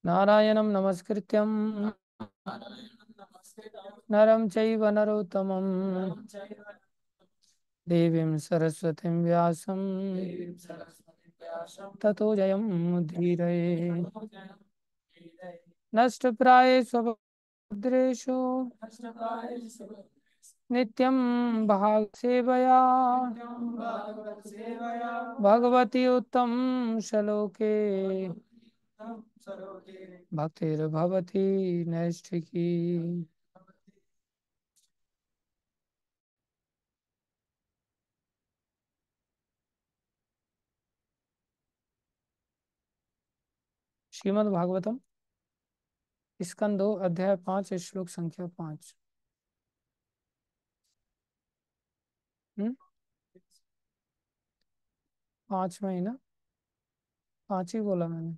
नारायणं नमस्कृत्यं नरं चैव नरोत्तमं देवीं सरस्वतीं व्यासं ततो जयं मुदीरये। नष्टप्रायेषु भद्रेषु नित्यं भागसेवया भगवती उत्तम श्लोके भक्तिर्भवती नैष्ठिकी। श्रीमद् भागवतम स्कंद 2 अध्याय 5 श्लोक संख्या 5। हम्म 5 में ही ना, 5 ही बोला मैंने।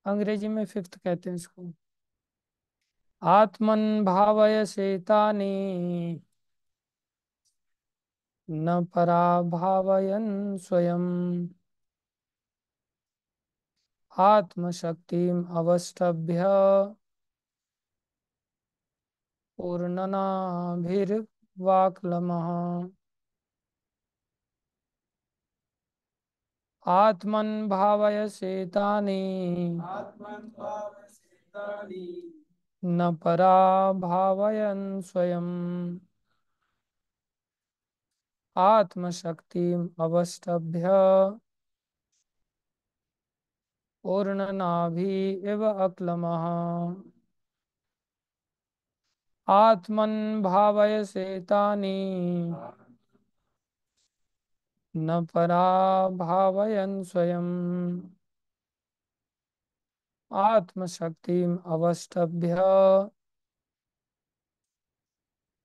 अंग्रेजी में 5th कहते हैं इसको। आत्मन भावय सेतानि न परा भावयन स्वयं आत्मशक्तिम अवष्टभ्य पूर्णनाभिर्वाक्लमः। आत्मन भावय सेतानि न परा भावयन स्वयं आत्मशक्तिम अवष्टभ्य पूर्णनाभि इव अक्लमः। आत्मन भावय सेतानि न परा भावयन स्वयं आत्मशक्तिम अवष्टभ्य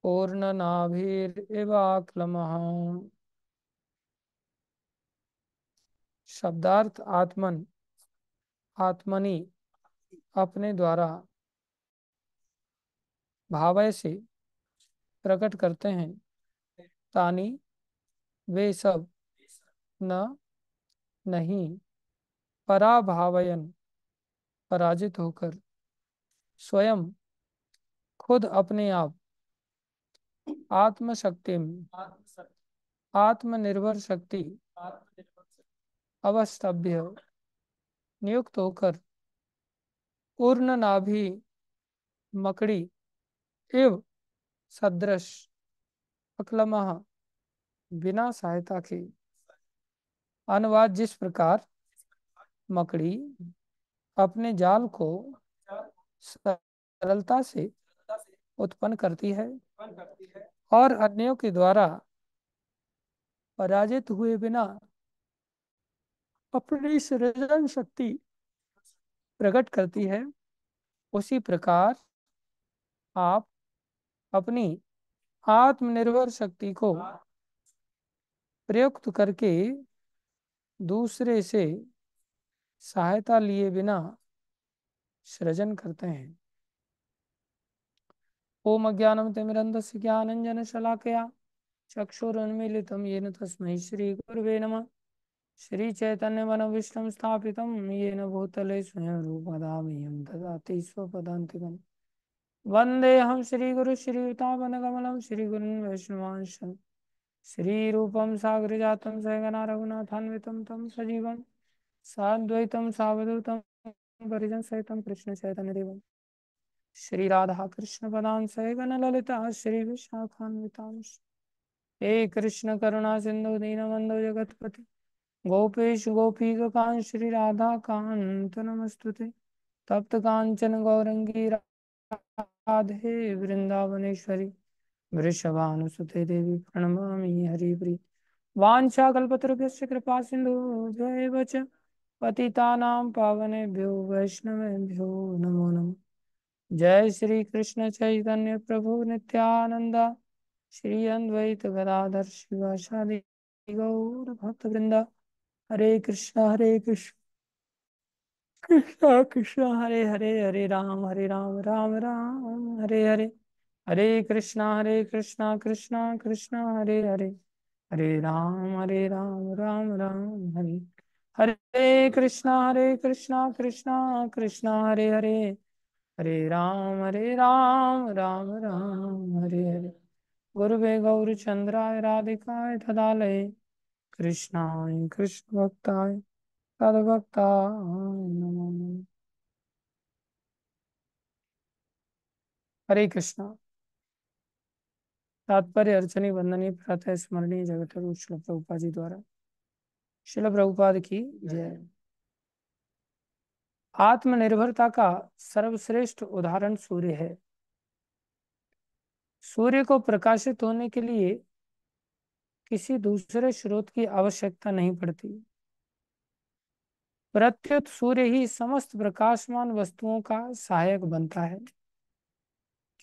पूर्णनाभिरिव अक्लमः। शब्दार्थ आत्मन आत्मनि अपने द्वारा भावय से प्रकट करते हैं। तानी वे सब न नहीं पराभावयन पराजित होकर स्वयं खुद अपने आप आत्मशक्ति आत्मनिर्भर शक्ति अवस्तभ्य नियुक्त होकर पूर्ण नाभि मकड़ी एव सदृश अक्लमः बिना सहायता के। अनुवाद जिस प्रकार मकड़ी अपने जाल को सरलता से उत्पन्न करती है और अन्यों के द्वारा पराजित हुए बिना अपनी सृजन शक्ति प्रकट करती है, उसी प्रकार आप अपनी आत्मनिर्भर शक्ति को प्रयुक्त करके दूसरे से सहायता लिए बिना सृजन करते हैं। ओम अज्ञानम तिमिरन्धस्य ज्ञानञ्जनशलाकया चक्षुरुन्मीलितं येन तस्मै श्रीगुरवे नमः। श्रीचैतन्यमनोभीष्टं स्थापितं येन भूतले स्वयं रूपदा मह्यं ददाति स्वपदान्तिकम्। वन्देऽहं श्रीगुरुं श्रीयुतापदकमलं श्रीगुरुं वैष्णवांश श्रीरूपं साग्रजातं सहगना रघुनाथान्वितं तं सजीवं साद्वैतं सावधूतं परिजनसहितं कृष्णचैतन्यदेवं श्री राधा कृष्ण पदां सहगण ललिता श्री विशाखान्वितांश। हे कृष्ण करुणा सिंधु दीनबंधु जगतपति गोपेश गोपीकांत श्री राधा कांत नमस्तुते। तप्त कांचन गौरंगी राधे वृंदावनेश्वरी वृषभानुसुते देवी प्रणमामि हरिप्रिय। वाञ्छाकल्पतरुभ्यश्च कृपा सिन्धुभ्यैव च पतितानां पावनेभ्यो वैष्णवेभ्यो नमो नमः। जय श्री कृष्ण चैतन्य प्रभु नित्यानंद श्री अद्वैत गदाधर शिवासादि गौर भक्त वृंदा। हरे कृष्ण कृष्ण कृष्ण हरे हरे, हरे राम राम राम हरे हरे। हरे कृष्णा कृष्णा कृष्णा हरे हरे, हरे राम राम राम हरे। हरे कृष्णा कृष्णा कृष्णा हरे हरे, हरे राम राम राम हरे हरे। गुरुवे गौरचंद्राय राधिकाय तदालये कृष्णाय कृष्ण भक्ताय तद्भक्ताय नमो नमः। हरे कृष्णा। तात्पर्य अर्चनी वंदनीय प्रातः स्मरणीय जगत गुरु श्रील प्रभुपाद जी द्वारा। श्रील प्रभुपाद की जय। आत्मनिर्भरता का सर्वश्रेष्ठ उदाहरण सूर्य है। सूर्य को प्रकाशित होने के लिए किसी दूसरे स्रोत की आवश्यकता नहीं पड़ती। प्रत्युत सूर्य ही समस्त प्रकाशमान वस्तुओं का सहायक बनता है,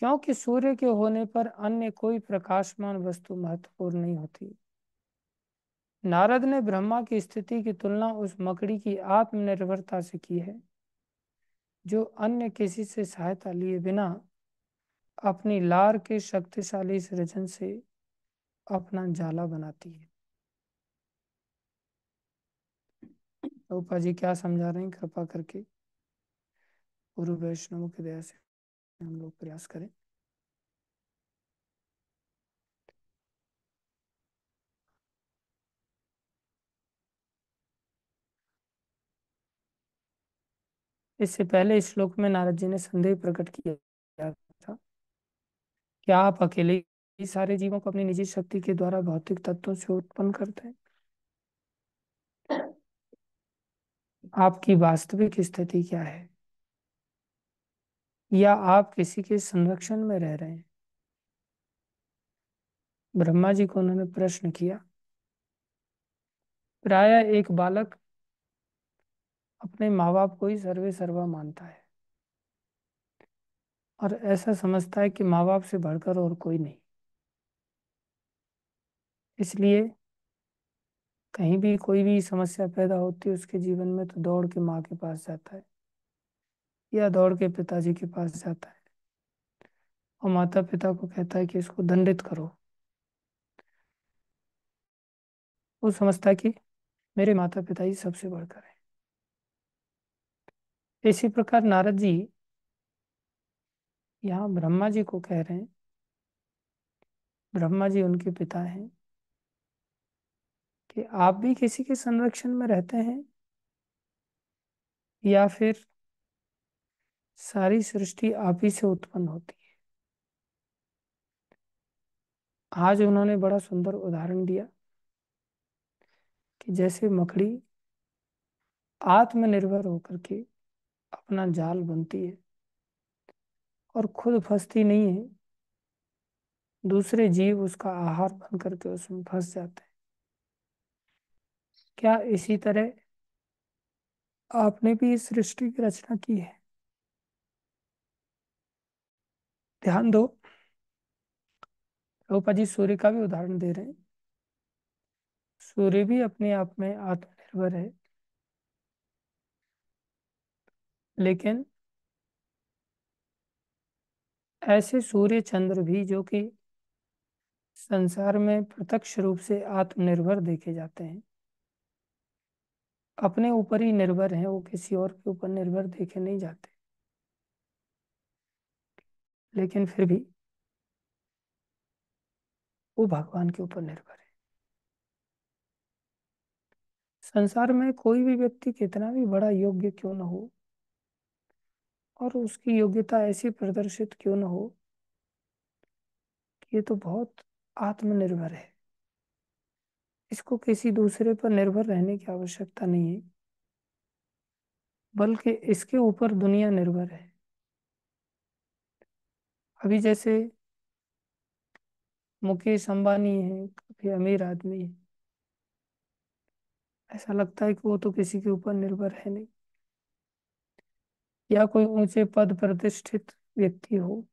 क्योंकि सूर्य के होने पर अन्य कोई प्रकाशमान वस्तु महत्वपूर्ण नहीं होती। नारद ने ब्रह्मा की स्थिति की तुलना उस मकड़ी की आत्मनिर्भरता से की है, जो अन्य किसी से सहायता लिए बिना अपनी लार के शक्तिशाली सृजन से अपना जाला बनाती है। रूपा जी क्या समझा रहे हैं, कृपा करके गुरु वैष्णव की दया से हम लोग प्रयास करें। इससे पहले इस श्लोक में नारद जी ने संदेह प्रकट किया था, क्या आप अकेले ही सारे जीवों को अपनी निजी शक्ति के द्वारा भौतिक तत्वों से उत्पन्न करते हैं? आपकी वास्तविक स्थिति क्या है? या आप किसी के संरक्षण में रह रहे हैं? ब्रह्मा जी को उन्होंने प्रश्न किया। प्रायः एक बालक अपने माँ बाप को ही सर्वे सर्वा मानता है और ऐसा समझता है कि माँ बाप से बढ़कर और कोई नहीं। इसलिए कहीं भी कोई भी समस्या पैदा होती है उसके जीवन में, तो दौड़ के माँ के पास जाता है या दौड़ के पिताजी के पास जाता है और माता पिता को कहता है कि इसको दंडित करो। वो समझता है कि मेरे माता पिता ही सबसे बढ़कर है। इसी प्रकार नारद जी यहाँ ब्रह्मा जी को कह रहे हैं, ब्रह्मा जी उनके पिता हैं, कि आप भी किसी के संरक्षण में रहते हैं या फिर सारी सृष्टि आप ही से उत्पन्न होती है। आज उन्होंने बड़ा सुंदर उदाहरण दिया कि जैसे मकड़ी आत्मनिर्भर होकर के अपना जाल बनती है और खुद फंसती नहीं है, दूसरे जीव उसका आहार बन करके उसमें फंस जाते हैं। क्या इसी तरह आपने भी इस सृष्टि की रचना की है? ध्यान दो, प्रभुपा जी सूर्य का भी उदाहरण दे रहे हैं। सूर्य भी अपने आप में आत्मनिर्भर है, लेकिन ऐसे सूर्य चंद्र भी जो कि संसार में प्रत्यक्ष रूप से आत्मनिर्भर देखे जाते हैं, अपने ऊपर ही निर्भर हैं, वो किसी और के ऊपर निर्भर देखे नहीं जाते, लेकिन फिर भी वो भगवान के ऊपर निर्भर है। संसार में कोई भी व्यक्ति कितना भी बड़ा योग्य क्यों न हो और उसकी योग्यता ऐसी प्रदर्शित क्यों न हो कि ये तो बहुत आत्मनिर्भर है, इसको किसी दूसरे पर निर्भर रहने की आवश्यकता नहीं है, बल्कि इसके ऊपर दुनिया निर्भर है। अभी जैसे मुकेश अंबानी है, काफी अमीर आदमी है, ऐसा लगता है कि वो तो किसी के ऊपर निर्भर है नहीं। या कोई ऊंचे पद प्रतिष्ठित व्यक्ति हो,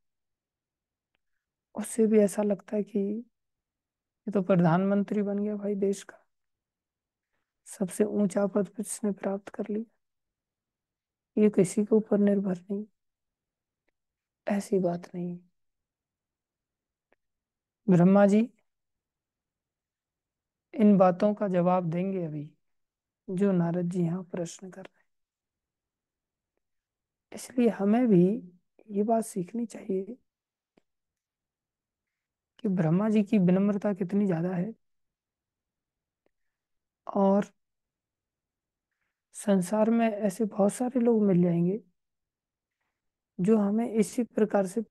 उससे भी ऐसा लगता है कि ये तो प्रधानमंत्री बन गया भाई देश का, सबसे ऊंचा पद इसने प्राप्त कर लिया, ये किसी के ऊपर निर्भर नहीं। ऐसी बात नहीं। ब्रह्मा जी इन बातों का जवाब देंगे अभी। जो नारद जी यहाँ प्रश्न कर रहे हैं। इसलिए हमें भी ये बात सीखनी चाहिए कि ब्रह्मा जी की विनम्रता कितनी ज्यादा है, और संसार में ऐसे बहुत सारे लोग मिल जाएंगे जो हमें इसी प्रकार से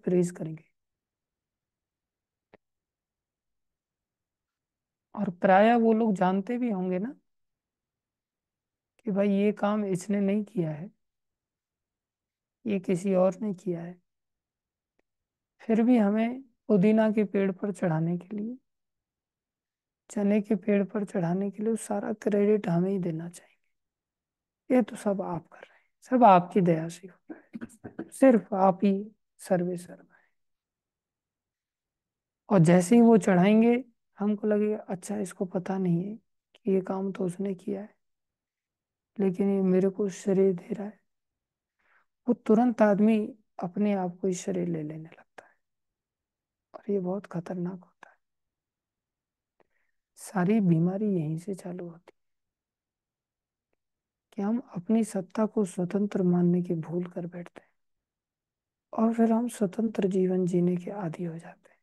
प्रेज करेंगे। और प्रायः वो लोग जानते भी होंगे ना कि भाई ये काम इसने नहीं किया है, ये किसी और ने किया है, फिर भी हमें पुदीना के पेड़ पर चढ़ाने के लिए, चने के पेड़ पर चढ़ाने के लिए वो सारा क्रेडिट हमें ही देना चाहिए। ये तो सब आप कर रहे हैं, सब आपकी दया से हो रहा है, सिर्फ आप ही सर्वे सर्व है। और जैसे ही वो चढ़ाएंगे, हमको लगेगा अच्छा इसको पता नहीं है कि ये काम तो उसने किया है, लेकिन ये मेरे को श्रेय दे रहा है। वो तुरंत आदमी अपने आप को ही श्रेय ले लेने लगता है, और ये बहुत खतरनाक होता है। सारी बीमारी यहीं से चालू होती है कि हम अपनी सत्ता को स्वतंत्र मानने की भूल कर बैठते हैं, और फिर हम स्वतंत्र जीवन जीने के आदी हो जाते हैं।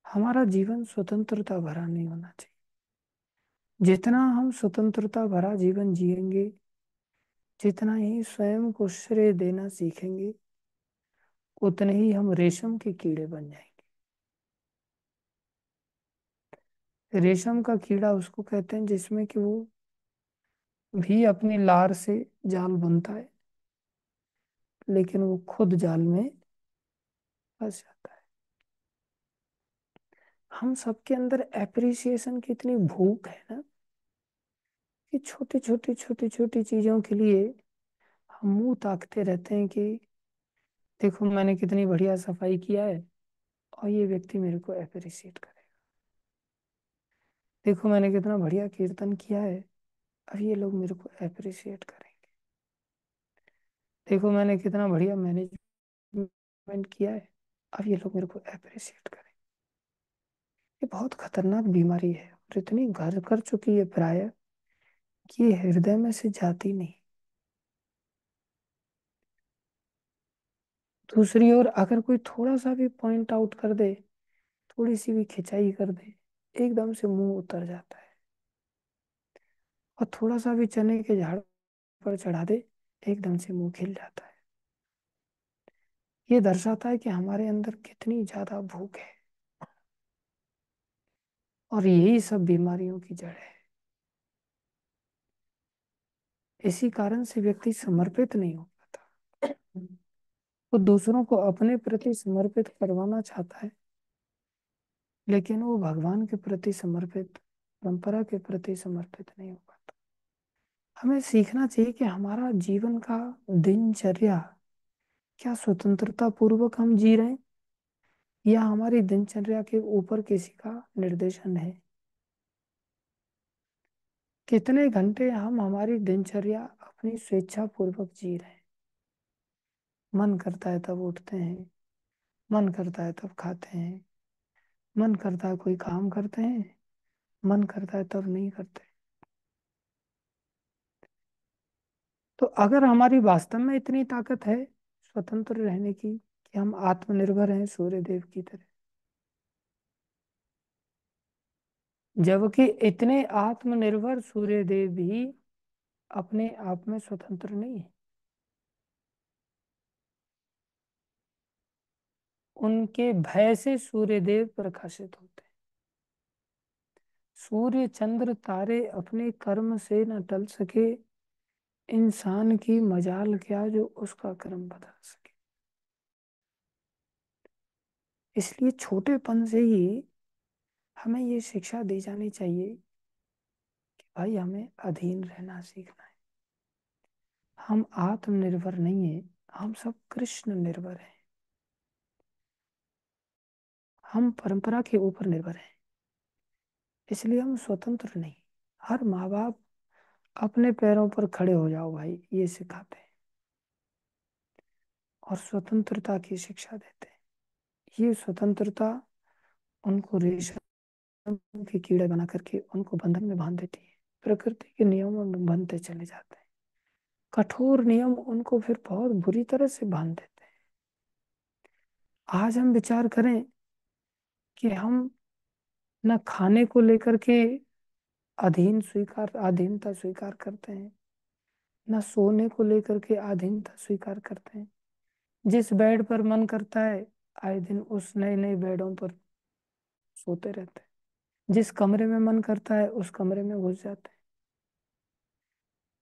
हमारा जीवन स्वतंत्रता भरा नहीं होना चाहिए। जितना हम स्वतंत्रता भरा जीवन जिएंगे, जितना ही स्वयं को श्रेय देना सीखेंगे, उतने ही हम रेशम के कीड़े बन जाएंगे। रेशम का कीड़ा उसको कहते हैं जिसमें कि वो भी अपनी लार से जाल बुनता है, लेकिन वो खुद जाल में फंस जाता है। हम सबके अंदर एप्रिसिएशन की इतनी भूख है ना कि छोटी छोटी चीजों के लिए हम मुंह ताकते रहते हैं कि देखो मैंने कितनी बढ़िया सफाई किया है, और ये व्यक्ति मेरे को अप्रिशिएट करेगा। देखो मैंने कितना बढ़िया कीर्तन किया है, अब ये लोग मेरे को अप्रिशिएट करेंगे। देखो मैंने कितना बढ़िया मैनेजमेंट किया है, अब ये लोग मेरे को अप्रिशिएट करेंगे। ये बहुत खतरनाक बीमारी है, और इतनी घर कर चुकी है प्राय कि ये हृदय में से जाती नहीं। दूसरी ओर अगर कोई थोड़ा सा भी पॉइंट आउट कर दे, थोड़ी सी भी खिंचाई कर दे, एकदम से मुंह उतर जाता है। और थोड़ा सा भी चने के झाड़ पर चढ़ा दे, एकदम से मुंह खिल जाता है। ये दर्शाता है कि हमारे अंदर कितनी ज्यादा भूख है, और यही सब बीमारियों की जड़ है। इसी कारण से व्यक्ति समर्पित नहीं हो पाता। वो दूसरों को अपने प्रति समर्पित करवाना चाहता है, लेकिन वो भगवान के प्रति समर्पित, परंपरा के प्रति समर्पित नहीं हो पाता। हमें सीखना चाहिए कि हमारा जीवन का दिनचर्या क्या स्वतंत्रता पूर्वक हम जी रहे हैं, या हमारी दिनचर्या के ऊपर किसी का निर्देशन है। कितने घंटे हम हमारी दिनचर्या अपनी स्वेच्छा पूर्वक जी रहे हैं। मन करता है तब उठते हैं, मन करता है तब खाते हैं, मन करता है कोई काम करते हैं, मन करता है तब नहीं करते। तो अगर हमारी वास्तव में इतनी ताकत है स्वतंत्र रहने की कि हम आत्मनिर्भर हैं सूर्य देव की तरह, जबकि इतने आत्मनिर्भर सूर्य देव भी अपने आप में स्वतंत्र नहीं है। उनके भय से सूर्य देव प्रकाशित होते हैं। सूर्य चंद्र तारे अपने कर्म से न टल सके, इंसान की मजाल क्या जो उसका कर्म बदल सके। इसलिए छोटेपन से ही हमें ये शिक्षा दी जानी चाहिए कि भाई हमें अधीन रहना सीखना है। हम आत्मनिर्भर नहीं है, हम सब कृष्ण निर्भर हैं। हम परंपरा के ऊपर निर्भर हैं, इसलिए हम स्वतंत्र नहीं। हर माँ बाप अपने पैरों पर खड़े हो जाओ भाई, ये सिखाते हैं, और स्वतंत्रता की शिक्षा देते हैं। ये स्वतंत्रता उनको रेशम के कीड़े बना करके उनको बंधन में बांध देती है। प्रकृति के नियमों में बंधते चले जाते हैं। कठोर नियम उनको फिर बहुत बुरी तरह से बांध देते हैं। आज हम विचार करें कि हम न खाने को लेकर के अधीनता स्वीकार करते हैं, न सोने को लेकर के अधीनता स्वीकार करते हैं। जिस बेड पर मन करता है आए दिन उस नए नए बेडों पर सोते रहते हैं। जिस कमरे में मन करता है उस कमरे में घुस जाते हैं।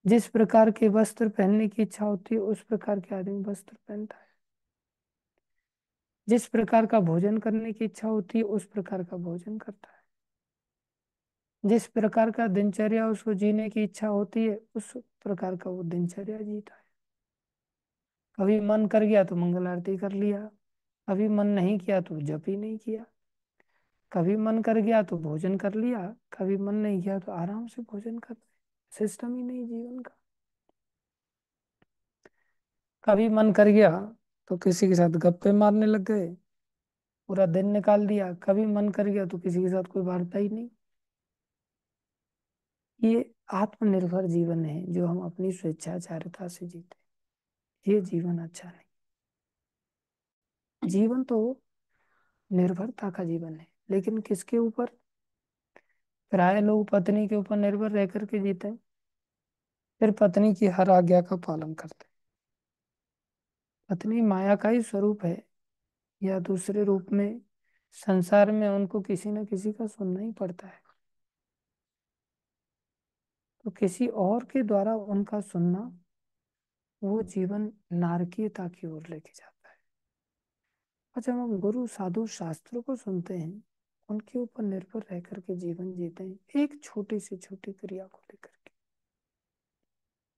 जिस प्रकार के वस्त्र पहनने की इच्छा होती है उस प्रकार के आदमी वस्त्र पहनता है। जिस प्रकार का भोजन करने की इच्छा होती है उस प्रकार का भोजन करता है। जिस प्रकार का दिनचर्या उसको जीने की इच्छा होती है उस प्रकार का वो दिनचर्या जीता है। कभी मन कर गया तो मंगल आरती कर लिया, कभी मन नहीं किया तो जप ही नहीं किया, कभी मन कर गया तो भोजन कर लिया, कभी मन नहीं किया तो आराम से भोजन कर लिया। सिस्टम ही नहीं जीवन का। कभी मन कर गया तो किसी के साथ गप्पे मारने लग गए, पूरा दिन निकाल दिया। कभी मन कर गया तो किसी के साथ कोई वार्ता ही नहीं। ये आत्मनिर्भर जीवन है जो हम अपनी स्वेच्छाचारिता से जीते। ये जीवन अच्छा नहीं। जीवन तो निर्भरता का जीवन है, लेकिन किसके ऊपर? प्राय लोग पत्नी के ऊपर निर्भर रह करके जीते हैं, फिर पत्नी की हर आज्ञा का पालन करते हैं। पत्नी माया का ही स्वरूप है, या दूसरे रूप में संसार में उनको किसी न किसी का सुनना ही पड़ता है। तो किसी और के द्वारा उनका सुनना वो जीवन नारकीयता की ओर लेके जाता है। और जब हम गुरु साधु शास्त्रों को सुनते हैं, उनके ऊपर निर्भर रह करके जीवन जीते हैं, एक छोटी से छोटी क्रिया को लेकर के,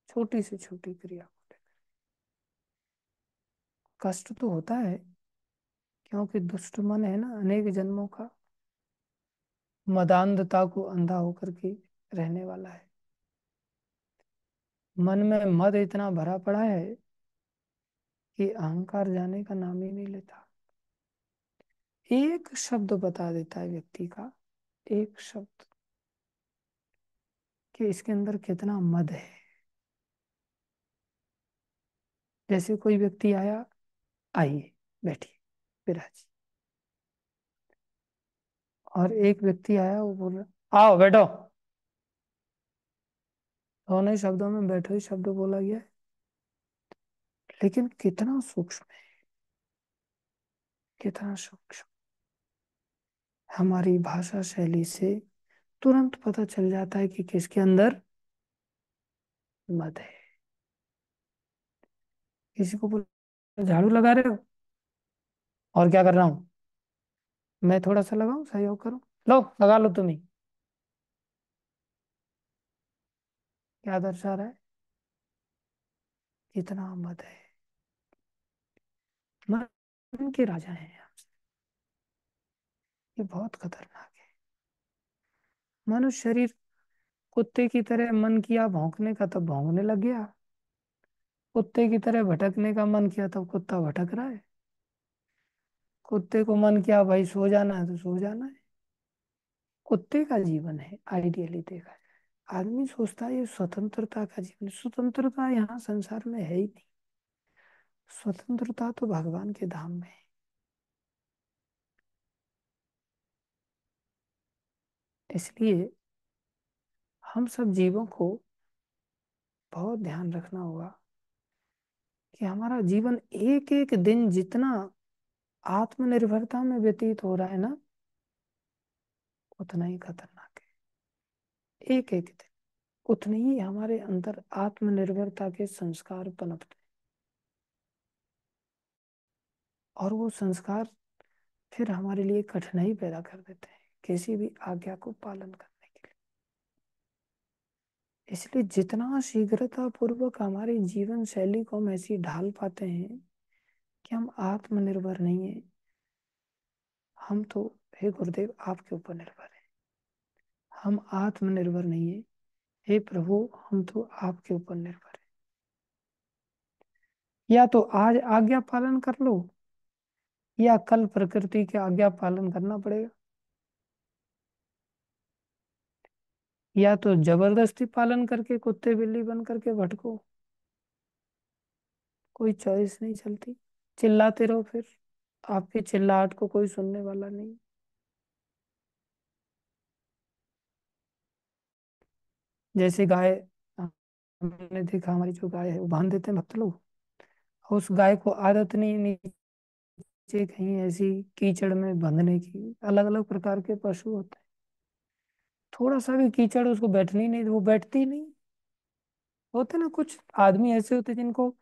छोटी से छोटी क्रिया को लेकर कष्ट तो होता है, क्योंकि दुष्ट मन है ना, अनेक जन्मों का मदांधता को अंधा होकर के रहने वाला है। मन में मद इतना भरा पड़ा है कि अहंकार जाने का नाम ही नहीं लेता। एक शब्द बता देता है व्यक्ति का, एक शब्द, कि इसके अंदर कितना मद है। जैसे कोई व्यक्ति आया, आइए बैठिए विराज, और एक व्यक्ति आया वो बोल रहा आओ बैठो। दोनों ही शब्दों में बैठो ही शब्द बोला गया है, लेकिन कितना सूक्ष्म है, कितना सूक्ष्म। हमारी भाषा शैली से तुरंत पता चल जाता है कि किसके अंदर मद है। किसी को बोल झाड़ू लगा रहे हो, और क्या कर रहा हूँ मैं, थोड़ा सा लगाऊं, सहयोग करो, लो लगा लो तुम ही। क्या दर्शा रहा है? कितना मद है। मन के राजा हैं हम। ये बहुत खतरनाक है। मनुष्य शरीर कुत्ते की तरह मन किया भौंकने का, तब भौंकने लग गया। कुत्ते की तरह भटकने का मन किया, तब कुत्ता भटक रहा है। कुत्ते को मन किया भाई सो जाना है तो सो जाना है। कुत्ते का जीवन है आइडियली देखा जाए। आदमी सोचता है ये स्वतंत्रता का जीवन। स्वतंत्रता यहाँ संसार में है ही नहीं। स्वतंत्रता तो भगवान के धाम में है। इसलिए हम सब जीवों को बहुत ध्यान रखना होगा कि हमारा जीवन एक एक दिन जितना आत्मनिर्भरता में व्यतीत हो रहा है ना, उतना ही खतरनाक है। एक एक दिन उतनी ही हमारे अंदर आत्मनिर्भरता के संस्कार पनपते हैं, और वो संस्कार फिर हमारे लिए कठिनाई पैदा कर देते हैं किसी भी आज्ञा को पालन करने के लिए। इसलिए जितना शीघ्रता पूर्वक हमारी जीवन शैली को हम ऐसी ढाल पाते हैं कि हम आत्मनिर्भर नहीं है, हम तो हे गुरुदेव आपके ऊपर निर्भर है। हम आत्मनिर्भर नहीं है, हे प्रभु हम तो आपके ऊपर निर्भर है। या तो आज आज्ञा पालन कर लो, या कल प्रकृति के आज्ञा पालन करना पड़ेगा। या तो जबरदस्ती पालन करके कुत्ते बिल्ली बन करके भटको, कोई चॉइस नहीं चलती, चिल्लाते रहो फिर, आपकी चिल्लाहट को कोई सुनने वाला नहीं। जैसे गाय, हमने देखा हमारी जो गाय है वो बांध देते हैं भक्त लोग, उस गाय को आदत नहीं नीचे कहीं ऐसी कीचड़ में बंधने की। अलग अलग प्रकार के पशु होते हैं, थोड़ा सा भी कीचड़ उसको बैठनी नहीं, वो बैठती नहीं। होते ना कुछ आदमी ऐसे होते हैं जिनको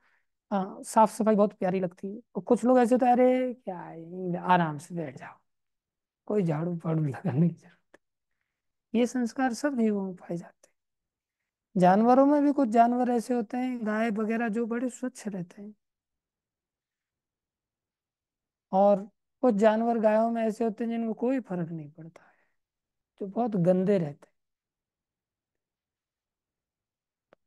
साफ सफाई बहुत प्यारी लगती है, और कुछ लोग ऐसे होते हैं, अरे क्या है, आराम से बैठ जाओ, कोई झाड़ू फाड़ू लगाने की जरूरत। ये संस्कार सब जीवों में पाए जाते हैं। जानवरों में भी कुछ जानवर ऐसे होते हैं, गाय वगैरह, जो बड़े स्वच्छ रहते हैं, और कुछ जानवर गायों में ऐसे होते हैं जिनको कोई फर्क नहीं पड़ता है, जो बहुत गंदे रहते हैं।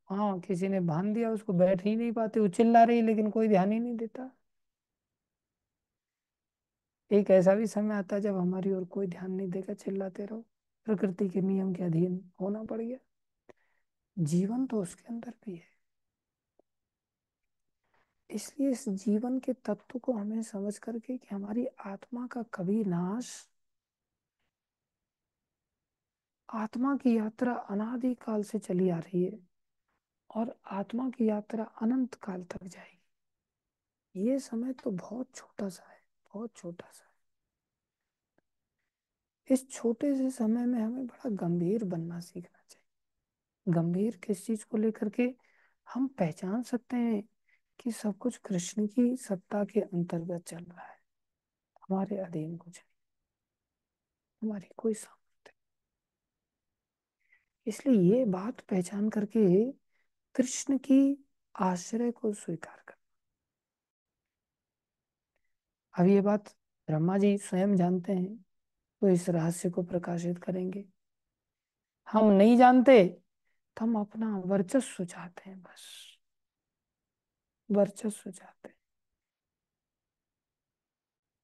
हाँ, किसी ने बांध दिया, उसको बैठ ही नहीं पाते, वो चिल्ला रही लेकिन कोई ध्यान ही नहीं देता। एक ऐसा भी समय आता है जब हमारी ओर कोई ध्यान नहीं देगा, चिल्लाते रहो, प्रकृति के नियम के अधीन होना पड़ गया। जीवन तो उसके अंदर भी है। इसलिए इस जीवन के तत्व को हमें समझ करके कि हमारी आत्मा का कभी नाश, आत्मा की यात्रा अनादि काल से चली आ रही है, और आत्मा की यात्रा अनंत काल तक जाएगी। ये समय तो बहुत छोटा सा है, बहुत छोटा सा है। इस छोटे से समय में हमें बड़ा गंभीर बनना सीखना चाहिए। गंभीर किस चीज को लेकर के? हम पहचान सकते हैं कि सब कुछ कृष्ण की सत्ता के अंतर्गत चल रहा है, हमारे अधीन कुछ नहीं, हमारी कोई सामर्थ्य नहीं। इसलिए ये बात पहचान करके कृष्ण की आश्रय को स्वीकार कर। अब ये बात ब्रह्मा जी स्वयं जानते हैं, तो इस रहस्य को प्रकाशित करेंगे। हम नहीं जानते, तो हम अपना वर्चस्व चाहते हैं, बस वर्चस्व चाहते हैं।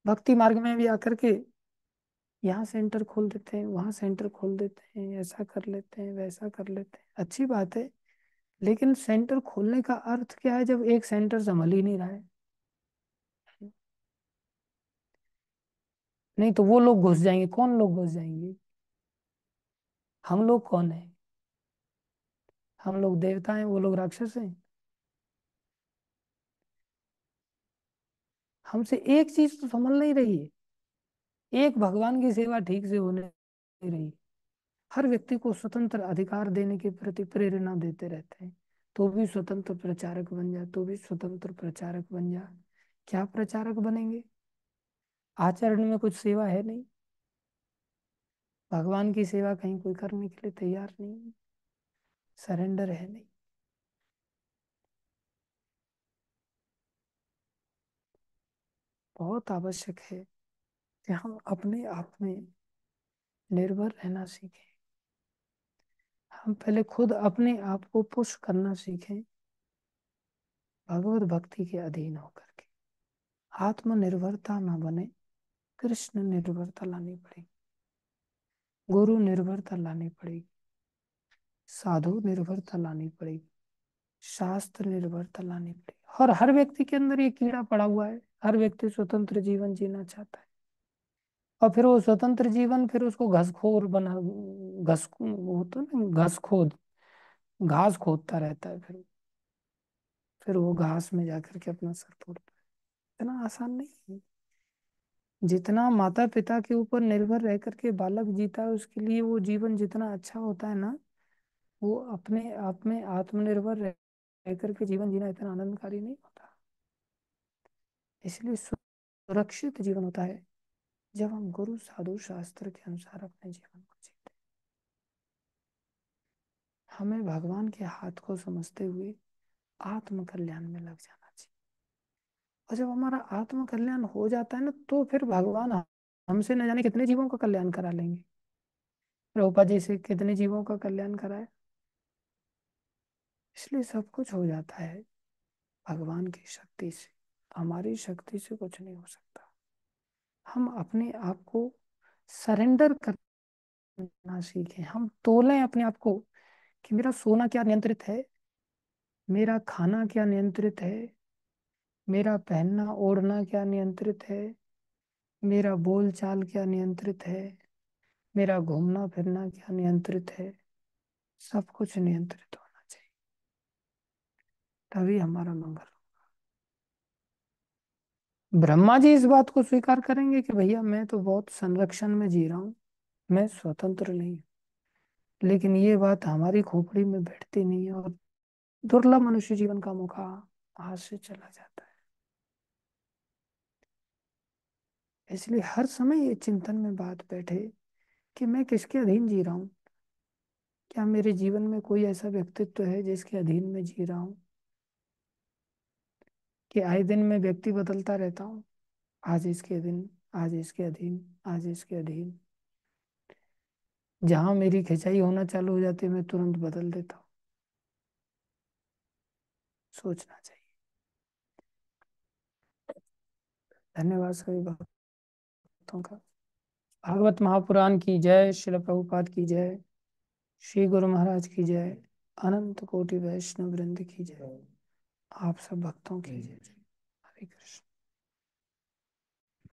भक्ति मार्ग में भी आकर के यहाँ सेंटर खोल देते हैं, वहाँ सेंटर खोल देते हैं, ऐसा कर लेते हैं, वैसा कर लेते हैं, अच्छी बात है। लेकिन सेंटर खोलने का अर्थ क्या है जब एक सेंटर संभल ही नहीं रहा है? नहीं तो वो लोग घुस जाएंगे, कौन लोग घुस जाएंगे? हम लोग कौन है? हम लोग देवता हैं, वो लोग राक्षस हैं। हमसे एक चीज तो संभल नहीं रही है, एक भगवान की सेवा ठीक से होने नहीं रही। हर व्यक्ति को स्वतंत्र अधिकार देने के प्रति प्रेरणा देते रहते हैं, तो भी स्वतंत्र प्रचारक बन जा, तो भी स्वतंत्र प्रचारक बन जा। क्या प्रचारक बनेंगे? आचरण में कुछ सेवा है नहीं, भगवान की सेवा कहीं कोई करने के लिए तैयार नहीं, सरेंडर है नहीं। बहुत आवश्यक है कि हम अपने आप में निर्भर रहना सीखें। हम पहले खुद अपने आप को पुश करना सीखें, भगवत भक्ति के अधीन होकर के। आत्मनिर्भरता ना बने, कृष्ण निर्भरता लानी पड़ेगी, गुरु निर्भरता लानी पड़ेगी, साधु निर्भरता लानी पड़ेगी, शास्त्र निर्भरता लानी पड़ेगी। और हर व्यक्ति के अंदर ये कीड़ा पड़ा हुआ है, हर व्यक्ति स्वतंत्र जीवन जीना चाहता है, और फिर वो स्वतंत्र जीवन फिर उसको घसखोर बना, वो तो ना घस खोद, घास खोदता रहता है, फिर वो घास में जाकर के अपना सर फोड़ता है। इतना आसान नहीं है। जितना माता पिता के ऊपर निर्भर रह करके बालक जीता है, उसके लिए वो जीवन जितना अच्छा होता है ना, वो अपने आप में आत्मनिर्भर रह करके जीवन जीना इतना आनंदकारी नहीं होता। इसलिए सुरक्षित जीवन होता है जब हम गुरु साधु शास्त्र के अनुसार अपने जीवन को जीते। हमें भगवान के हाथ को समझते हुए आत्म कल्याण में लग जाना चाहिए। और जब हमारा आत्म कल्याण हो जाता है ना, तो फिर भगवान हमसे न जाने कितने जीवों का कल्याण करा लेंगे। प्रभुपाद जी से कितने जीवों का कल्याण कराए। इसलिए सब कुछ हो जाता है भगवान की शक्ति से, हमारी शक्ति से कुछ नहीं हो सकता। हम अपने आप को सरेंडर कर ना सीखें, हम तोलें अपने आप को कि मेरा सोना क्या नियंत्रित है, मेरा खाना क्या नियंत्रित है, मेरा पहनना ओढ़ना क्या नियंत्रित है, मेरा बोल चाल क्या नियंत्रित है, मेरा घूमना फिरना क्या नियंत्रित है। सब कुछ नियंत्रित होना चाहिए, तभी हमारा मंगल हो। ब्रह्मा जी इस बात को स्वीकार करेंगे कि भैया मैं तो बहुत संरक्षण में जी रहा हूँ, मैं स्वतंत्र नहीं हूँ। लेकिन ये बात हमारी खोपड़ी में बैठती नहीं है, और दुर्लभ मनुष्य जीवन का मौका हाथ से चला जाता है। इसलिए हर समय ये चिंतन में बात बैठे कि मैं किसके अधीन जी रहा हूँ। क्या मेरे जीवन में कोई ऐसा व्यक्तित्व है जिसके अधीन में जी रहा हूँ, कि आए दिन मैं व्यक्ति बदलता रहता हूँ। आज इसके अधीन, आज इसके अधीन, आज इसके अधीन। जहां मेरी खिंचाई होना चालू हो जाती है मैं तुरंत बदल देता हूँ। सोचना चाहिए। धन्यवाद सभी भक्तों का। भागवत महापुराण की जय, श्रील प्रभुपाद की जय, श्री गुरु महाराज की जय, अनंत कोटि वैष्णव वृंद की जय, आप सब भक्तों की जय। हरे कृष्ण।